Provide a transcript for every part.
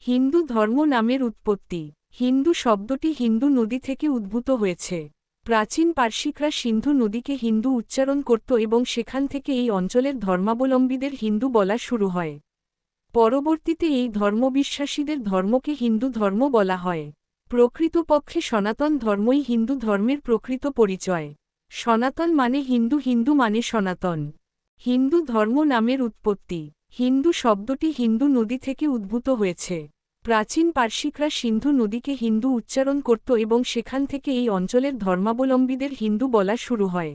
হিন্দু ধর্ম নামের উৎপত্তি। হিন্দু শব্দটি হিন্দু নদী থেকে উদ্ভূত হয়েছে। প্রাচীন পার্সিকরা সিন্ধু নদীকে হিন্দু উচ্চারণ করত এবং সেখান থেকে এই অঞ্চলের ধর্মাবলম্বীদের হিন্দু বলা শুরু হয়। পরবর্তীতে এই ধর্মবিশ্বাসীদের ধর্মকে হিন্দু ধর্ম বলা হয়। প্রকৃতপক্ষে সনাতন ধর্মই হিন্দু ধর্মের প্রকৃত পরিচয়। সনাতন মানে হিন্দু, হিন্দু মানে সনাতন। হিন্দু ধর্ম নামের উৎপত্তি। হিন্দু শব্দটি হিন্দু নদী থেকে উদ্ভূত হয়েছে। প্রাচীন পার্সিকরা সিন্ধু নদীকে হিন্দু উচ্চারণ করত এবং সেখান থেকে এই অঞ্চলের ধর্মাবলম্বীদের হিন্দু বলা শুরু হয়।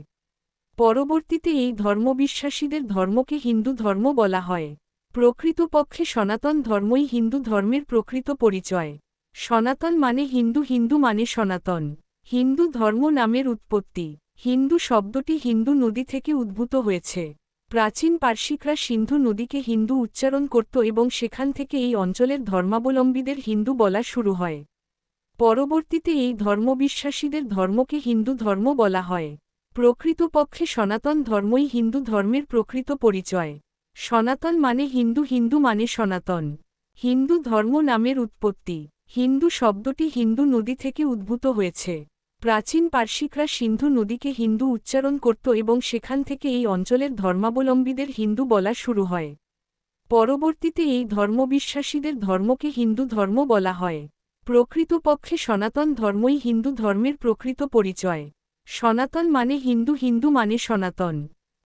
পরবর্তীতে এই ধর্মবিশ্বাসীদের ধর্মকে হিন্দু ধর্ম বলা হয়। প্রকৃতপক্ষে সনাতন ধর্মই হিন্দু ধর্মের প্রকৃত পরিচয়। সনাতন মানে হিন্দু, হিন্দু মানে সনাতন। হিন্দু ধর্ম নামের উৎপত্তি। হিন্দু শব্দটি হিন্দু নদী থেকে উদ্ভূত হয়েছে। প্রাচীন পার্সিকরা সিন্ধু নদীকে হিন্দু উচ্চারণ করত এবং সেখান থেকে এই অঞ্চলের ধর্মাবলম্বীদের হিন্দু বলা শুরু হয়। পরবর্তীতে এই ধর্মবিশ্বাসীদের ধর্মকে হিন্দু ধর্ম বলা হয়। প্রকৃতপক্ষে সনাতন ধর্মই হিন্দু ধর্মের প্রকৃত পরিচয়। সনাতন মানে হিন্দু, হিন্দু মানে সনাতন। হিন্দু ধর্ম নামের উৎপত্তি। হিন্দু শব্দটি হিন্দু নদী থেকে উদ্ভূত হয়েছে। প্রাচীন পার্সিকরা সিন্ধু নদীকে হিন্দু উচ্চারণ করত এবং সেখান থেকে এই অঞ্চলের ধর্মাবলম্বীদের হিন্দু বলা শুরু হয়। পরবর্তীতে এই ধর্মবিশ্বাসীদের ধর্মকে হিন্দু ধর্ম বলা হয়। প্রকৃতপক্ষে সনাতন ধর্মই হিন্দু ধর্মের প্রকৃত পরিচয়। সনাতন মানে হিন্দু, হিন্দু মানে সনাতন।